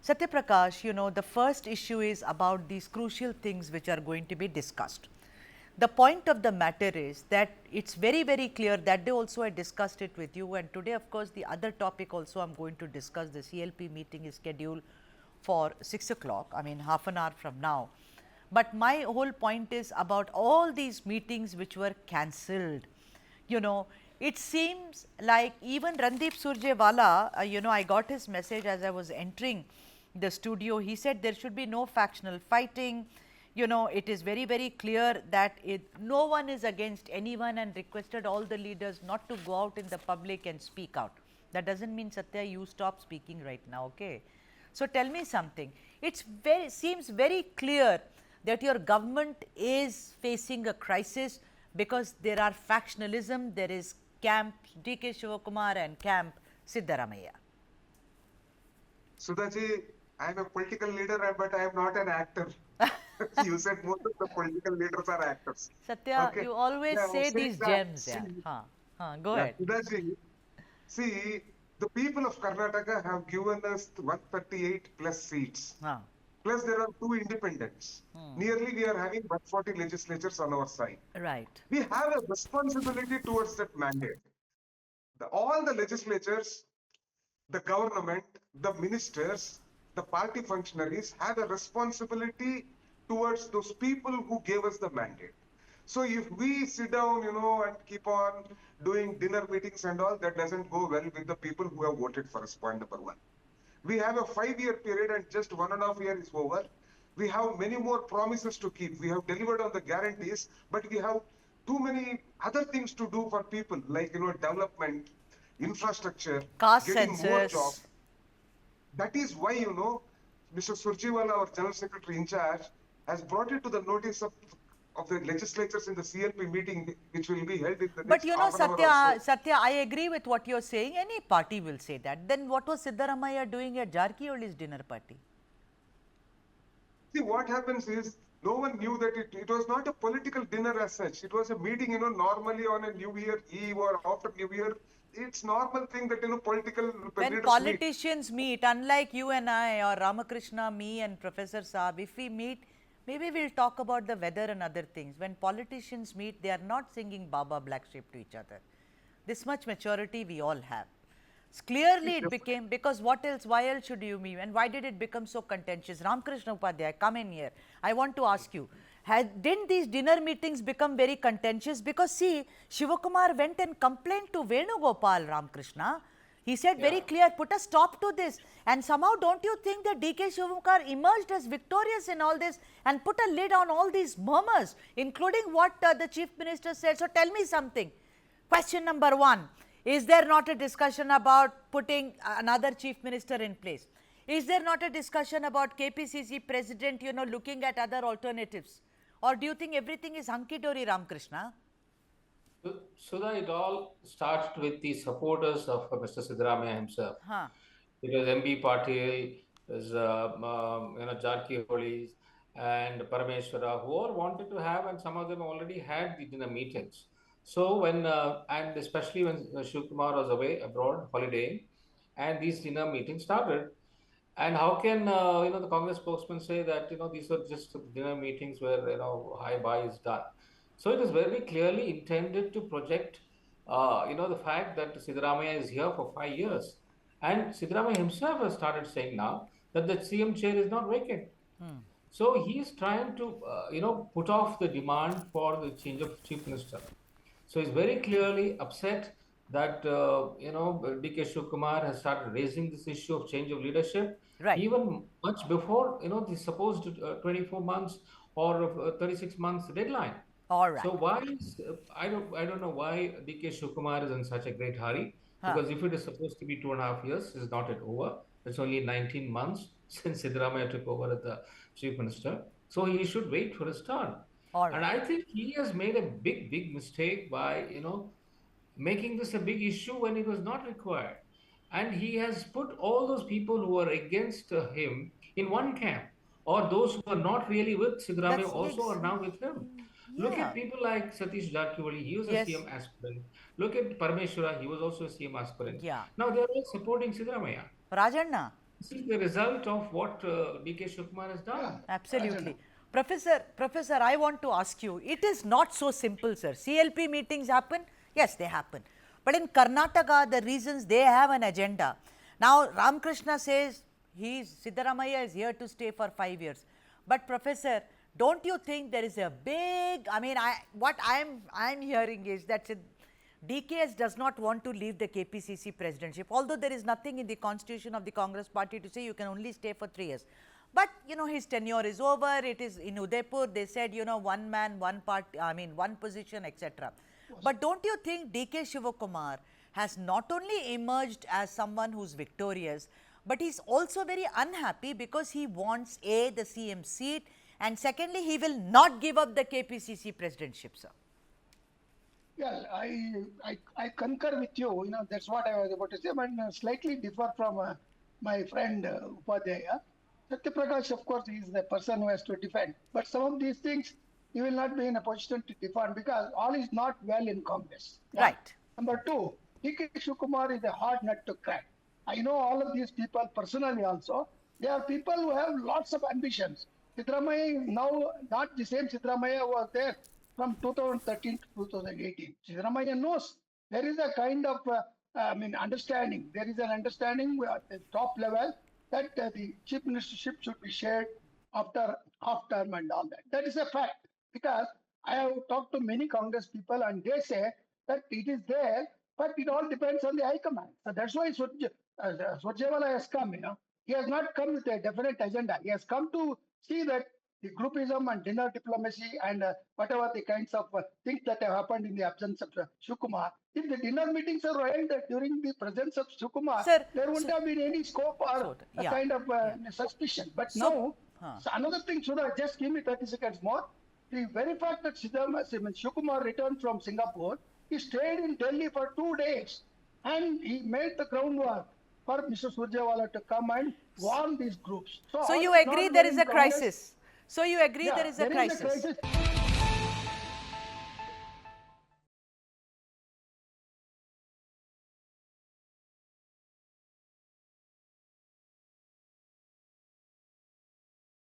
Satya Prakash, the first issue is about these crucial things which are going to be discussed. The point of the matter is that it's very, very clear. That day also I discussed it with you, and today of course the other topic also I am going to discuss. The CLP meeting is scheduled for 6 o'clock, I mean half an hour from now. But my whole point is about all these meetings which were cancelled. It seems like even Randeep Surjewala, I got his message as I was entering the studio. He said there should be no factional fighting. It is very, very clear that no one is against anyone, and requested all the leaders not to go out in the public and speak out. That does not mean, Satya, you stop speaking right now, okay? So, tell me something. It seems very clear that your government is facing a crisis because there are factionalism, there is camp DK Shivakumar and camp Siddaramaiah. Sudhaji, I am a political leader, but I am not an actor. You said most of the political leaders are actors. Satya, okay. You always say these gems. Go ahead. Sudhaji, see, the people of Karnataka have given us 138 plus seats. Plus there are 2 independents. Nearly we are having 140 legislatures on our side. Right. We have a responsibility towards that mandate. All the legislatures, the government, the ministers, the party functionaries have a responsibility towards those people who gave us the mandate. So if we sit down, and keep on doing dinner meetings and all, that doesn't go well with the people who have voted for us, point number 1. We have a 5-year period and just 1.5 years is over. We have many more promises to keep. We have delivered on the guarantees, but we have too many other things to do for people, like, development, infrastructure, caste getting census. more jobs. That is why, Mr. Surjewala, our General Secretary in charge, has brought it to the notice of the legislatures in the CLP meeting, which will be held in the next half an hour. Satya, I agree with what you are saying. Any party will say that. Then what was Siddaramaiah doing at Jarkioli's dinner party? See, what happens is, no one knew that it was not a political dinner as such. It was a meeting, normally on a New Year Eve or after New Year. It's normal thing that, political when politicians meet, unlike you and I or Ramakrishna, me and Professor Saab, if we meet, maybe we'll talk about the weather and other things. When politicians meet, they are not singing Baba Black Sheep to each other. This much maturity we all have. Clearly it became, because what else, why else should you meet, and why did it become so contentious? Ramakrishna Upadhyay, come in here. I want to ask you, didn't these dinner meetings become very contentious? Because see, Shivakumar went and complained to Venugopal, Ramakrishna. He said very clear, put a stop to this. And somehow, don't you think that DK Shivakumar emerged as victorious in all this and put a lid on all these murmurs, including what the Chief Minister said? So tell me something. Question number 1. Is there not a discussion about putting another Chief Minister in place? Is there not a discussion about KPCC President, looking at other alternatives? Or do you think everything is hunky-dory, Ramakrishna? Sudha, it all starts with the supporters of Mr. Siddaramaiah himself. It was MB Patil, it was Jarkiholis and Parameshwara, who all wanted to have, and some of them already had the dinner meetings. So when, and especially when Shivakumar was away abroad, holidaying, and these dinner meetings started. And how can, the Congress spokesman say that, these are just dinner meetings where, hi-bye is done. So it is very clearly intended to project, the fact that Siddaramaiah is here for 5 years. And Siddaramaiah himself has started saying now that the CM chair is not vacant. So he is trying to, put off the demand for the change of Chief Minister. So he's very clearly upset that, DK Shivakumar has started raising this issue of change of leadership. Right. Even much before, the supposed 24 months or 36 months deadline. All right. So why is, I don't know why DK Shivakumar is in such a great hurry, because if it is supposed to be 2.5 years, it's not yet over. It's only 19 months since Siddaramaiah took over as the Chief Minister. So he should wait for his turn. All right. And I think he has made a big mistake by, making this a big issue when it was not required. And he has put all those people who are against him in one camp, or those who are not really with Siddaramaiah also are now with him. Look at people like Satish Jarkioli, he was a CM aspirant. Look at Parameshwara, he was also a CM aspirant. Now they are all supporting Siddaramaiah. Rajanna, This is the result of what DK Shivakumar has done. Absolutely. Professor, I want to ask you, it is not so simple, sir. CLP meetings happen? Yes, they happen. But in Karnataka, the reasons they have an agenda. Now, Ramakrishna says Siddaramaiah is here to stay for 5 years. But Professor, don't you think there is a big, what I'm hearing is that DKS does not want to leave the KPCC presidentship, although there is nothing in the constitution of the Congress party to say you can only stay for 3 years. But, his tenure is over. It is in Udaipur. They said, one man, one party, one position, etc. But don't you think DK Shivakumar has not only emerged as someone who's victorious, but he's also very unhappy because he wants A, the CM seat, and secondly, he will not give up the KPCC presidentship, sir. Yeah, I concur with you. That's what I was about to say, but slightly differ from my friend Upadhyaya. Satyaprakash, of course, is the person who has to defend. But some of these things, he will not be in a position to defend because all is not well in Congress. Yeah. Right. Number two, DK Shivakumar is a hard nut to crack. I know all of these people personally also. They are people who have lots of ambitions. Siddaramaiah now not the same Siddaramaiah was there from 2013 to 2018. Siddaramaiah knows there is a kind of understanding. There is an understanding at the top level that the chief ministership should be shared after half term and all that. That is a fact because I have talked to many Congress people and they say that it is there, but it all depends on the high command. So that's why Surjewala has come. He has not come with a definite agenda. He has come to see that the groupism and dinner diplomacy and whatever the kinds of things that have happened in the absence of Shivakumar. If the dinner meetings are held during the presence of Shivakumar, there wouldn't have been any scope or a kind of suspicion. But now, so another thing, Sudha, just give me 30 seconds more. The very fact that Shivakumar returned from Singapore, he stayed in Delhi for 2 days and he made the groundwork for Mr. Surjewala to come and warn these groups. So you agree there is a crisis? So you agree there is a crisis?